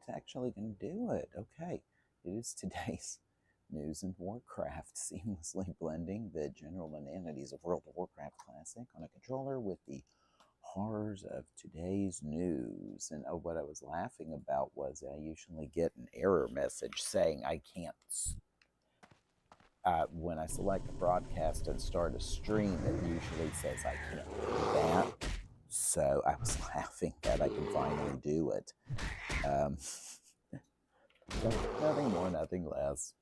it's actually going to do it. Okay, it is today's news and Warcraft, seamlessly blending the general inanities of World of Warcraft Classic on a controller with the horrors of today's news. And what I was laughing about was I usually get an error message saying I can't. When I select a broadcast and start a stream, it usually says I can't do that. So I was laughing that I can finally do it. Nothing more, nothing less.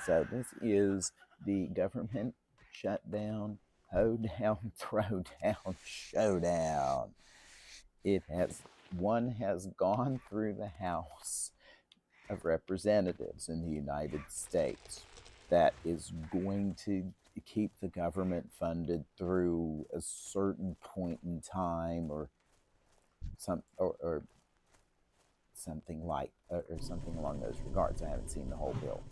So this is the government shutdown, Hoedown Throwdown Showdown. One has gone through the House of Representatives in the United States that is going to keep the government funded through a certain point in time, or something along those regards. I haven't seen the whole bill.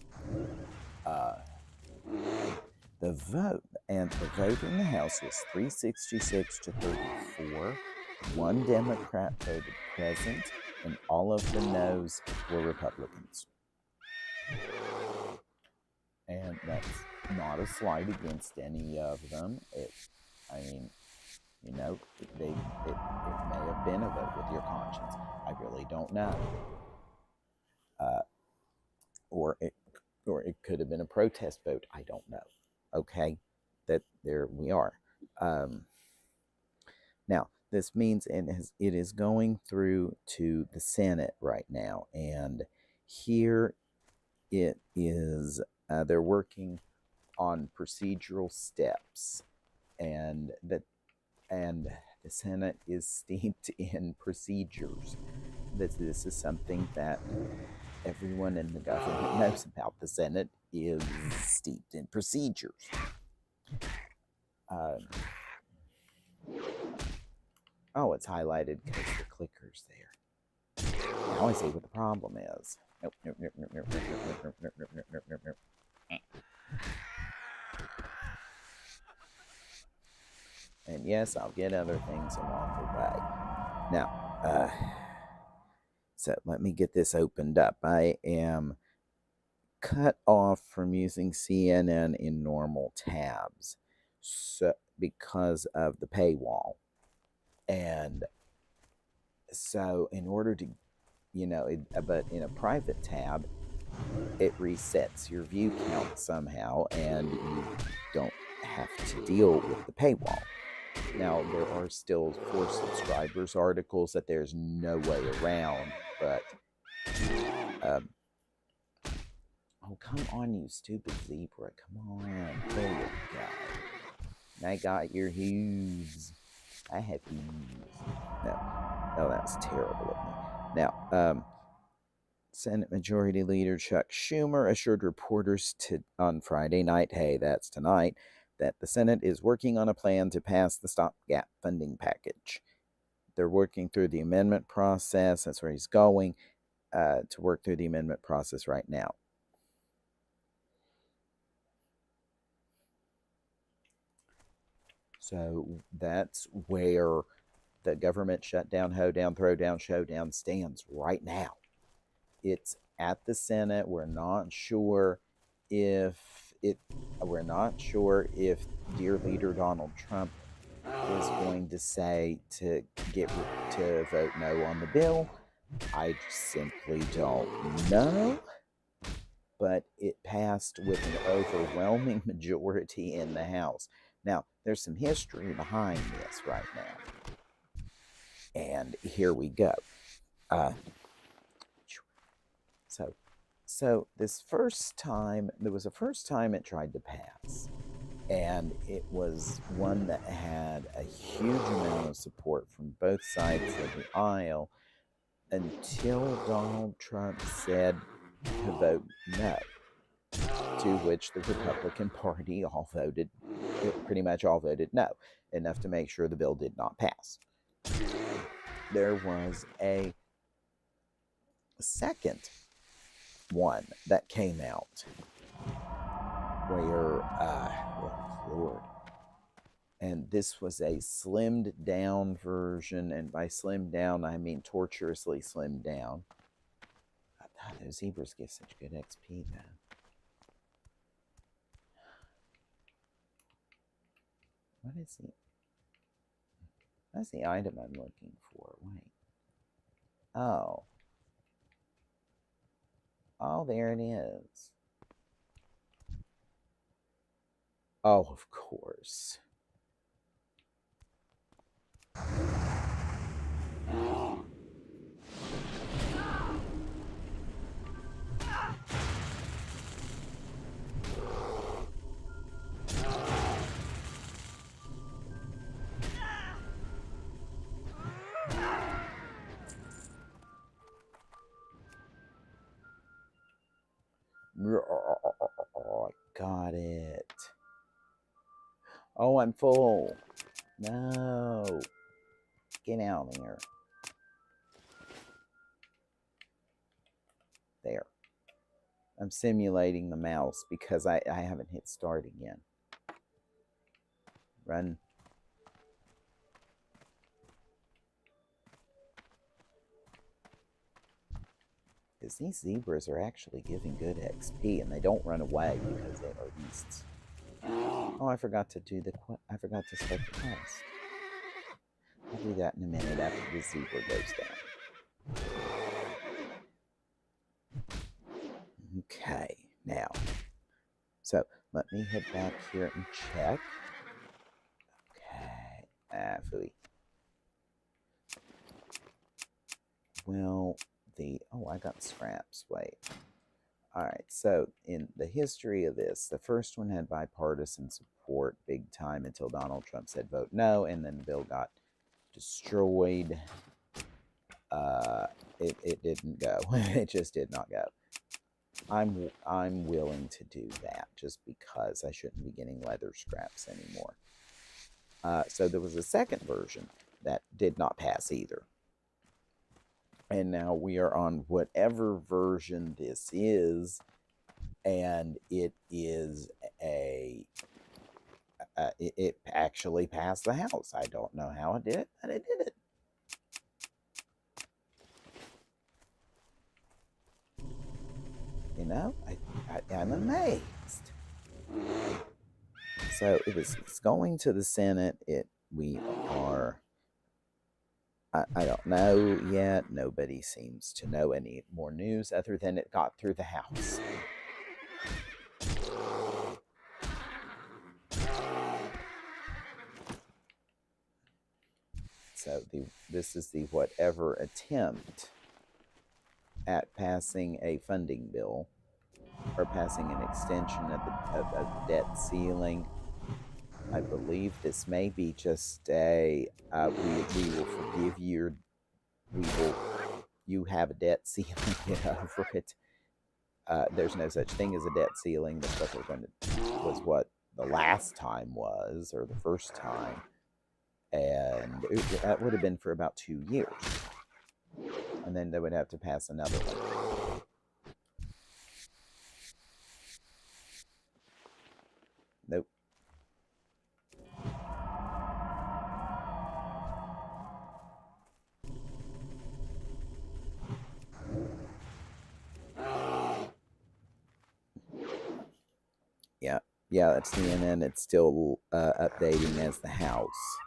The vote in the House was 366 to 34. One Democrat voted present, and all of the noes were Republicans. And that's not a slight against any of them. It may have been a vote with your conscience. I really don't know. Or it could have been a protest vote. I don't know. Okay, there we are. Now, this means it is going through to the Senate right now, and here it is. They're working on procedural steps, and the Senate is steeped in procedures. This is something that everyone in the government knows about. The Senate is steeped in procedures. Oh, it's highlighted because the clicker's there. Now I see what the problem is. Nope. And yes, I'll get other things along the way. Now, so let me get this opened up. I am cut off from using CNN in normal tabs, because of the paywall. And so in order to, but in a private tab, it resets your view count somehow, and you don't have to deal with the paywall. Now, there are still for subscribers articles that there's no way around, but oh, come on, you stupid zebra. Come on. There you go. I got your hooves. I have hooves. No, that's terrible of me. Now, Senate Majority Leader Chuck Schumer assured reporters on Friday night, hey, that's tonight, that the Senate is working on a plan to pass the stopgap funding package. They're working through the amendment process. That's where he's going, to work through the amendment process right now. So that's where the government shutdown, Hoedown Throwdown Showdown stands right now. It's at the Senate. We're not sure if dear leader Donald Trump is going to say to vote no on the bill. I simply don't know. But it passed with an overwhelming majority in the House. Now, there's some history behind this right now. And here we go. So this first time, there was a first time it tried to pass. And it was one that had a huge amount of support from both sides of the aisle until Donald Trump said to vote no, to which the Republican Party pretty much all voted no, enough to make sure the bill did not pass. There was a second one that came out where, Lord, And this was a slimmed down version, and by slimmed down, I mean torturously slimmed down. God, those zebras give such good XP, though. What's the item I'm looking for? Wait. Oh. Oh, there it is. Oh, of course. Got it. Oh, I'm full. No. Get out of there. There. I'm simulating the mouse because I haven't hit start again. Run. Because these zebras are actually giving good XP, and they don't run away because they are beasts. Oh, I forgot to do I forgot to start the quest. I'll do that in a minute after the zebra goes down. Okay, now. So, let me head back here and check. Okay, phooey. Well, oh, I got scraps, wait. Alright, so in the history of this, the first one had bipartisan support big time until Donald Trump said vote no, and then the bill got destroyed. It didn't go. It just did not go. I'm willing to do that just because I shouldn't be getting leather scraps anymore. So there was a second version that did not pass either. And now we are on whatever version this is, and it is it actually passed the House. I don't know how it did it, but it did it. You know, I'm amazed. So it's going to the Senate. We are. I don't know yet. Nobody seems to know any more news other than it got through the House. So this is the whatever attempt at passing a funding bill or passing an extension of the debt ceiling. I believe this may be just a we will forgive you. You have a debt ceiling, get over it. There's no such thing as a debt ceiling. That's what was what the last time was, or the first time, and that would have been for about 2 years, and then they would have to pass another one. Nope. Yeah, that's the CNN. It's still updating as the House.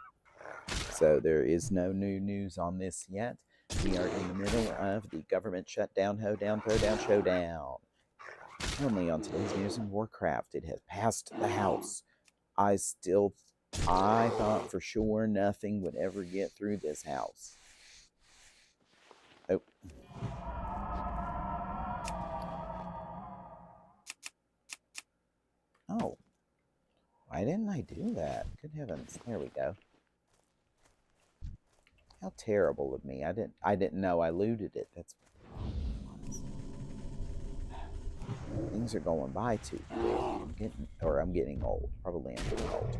So there is no new news on this yet. We are in the middle of the government shutdown, Hoedown Throwdown Showdown. Only on today's news in Warcraft, it has passed the House. I thought for sure nothing would ever get through this House. Oh. Oh. Why didn't I do that? Good heavens. There we go. How terrible of me. I didn't know I looted it. That's what it was. Things are going by too quick. I'm getting old. Probably I'm getting old.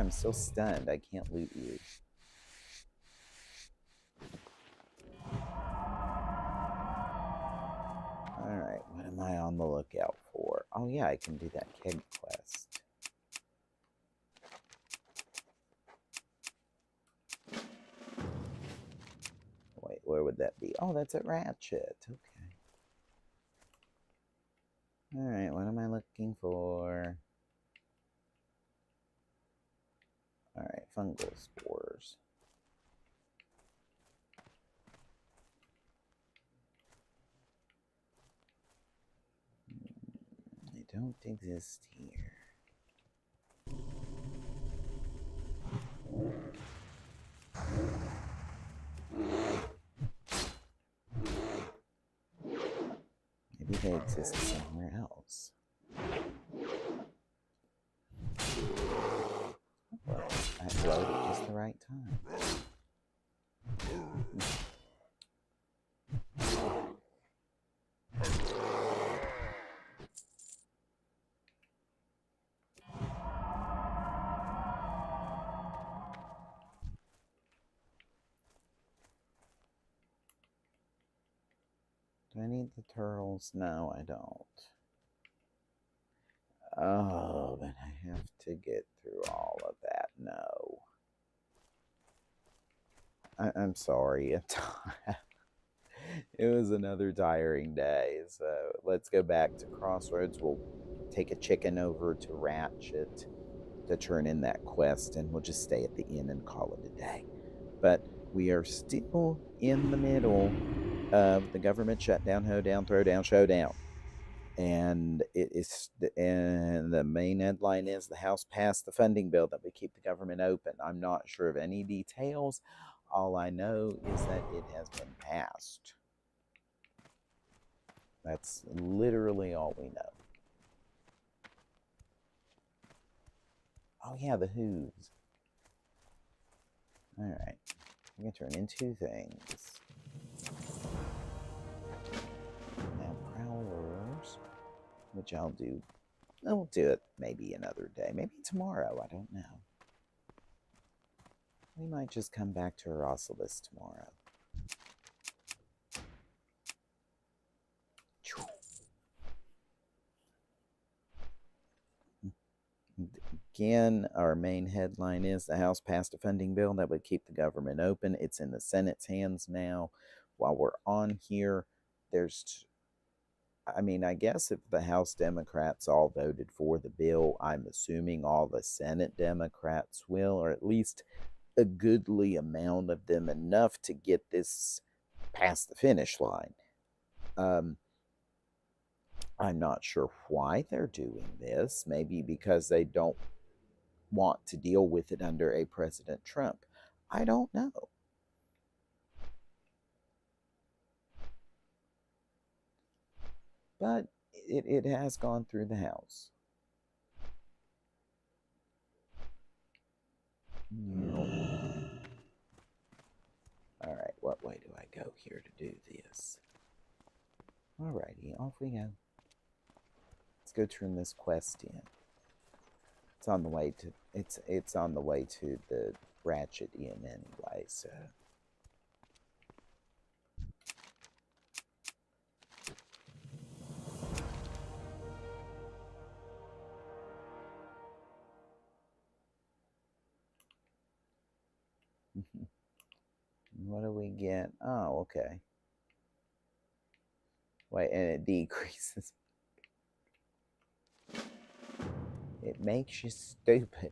I'm still stunned. I can't loot you. Alright, what am I on the lookout for? Oh yeah, I can do that keg quest. Wait, where would that be? Oh, that's at Ratchet. Okay. Alright, what am I looking for? Alright, fungal spores. They don't exist here. Maybe they exist somewhere else. Well, I flowed at just the right time. Do I need the turtles? No, I don't. Oh, but I have to get through all of that. No. I'm sorry. It was another tiring day. So let's go back to Crossroads. We'll take a chicken over to Ratchet to turn in that quest, and we'll just stay at the inn and call it a day. But we are still in the middle of the government shutdown, Hoedown Throwdown Showdown. And the main headline is the House passed the funding bill that would keep the government open. I'm not sure of any details. All I know is that it has been passed. That's literally all we know. Oh yeah, the hooves. Alright. We can turn in two things. Now prowlers, which I'll do. I'll do it maybe another day. Maybe tomorrow. I don't know. We might just come back to Arasilis tomorrow. Again, our main headline is the House passed a funding bill that would keep the government open. It's in the Senate's hands now. While we're on here, I guess if the House Democrats all voted for the bill, I'm assuming all the Senate Democrats will, or at least a goodly amount of them, enough to get this past the finish line. I'm not sure why they're doing this. Maybe because they don't want to deal with it under a President Trump. I don't know. But it has gone through the House. Alright, what way do I go here to do this? Alrighty, off we go. Let's go turn this quest in. It's on the way to it's on the way to the Ratchet Inn anyway, so what do we get? Oh, okay. Wait, and it decreases. It makes you stupid.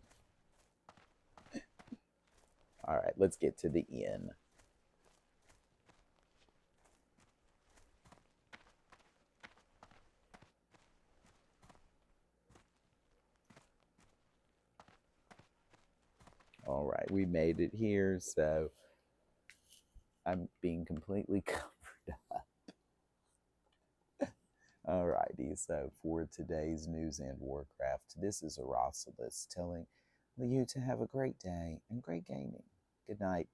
Alright, let's get to the inn. Alright, we made it here, so I'm being completely covered up. Alrighty, so for today's news and Warcraft, this is Arasilis telling you to have a great day and great gaming. Good night.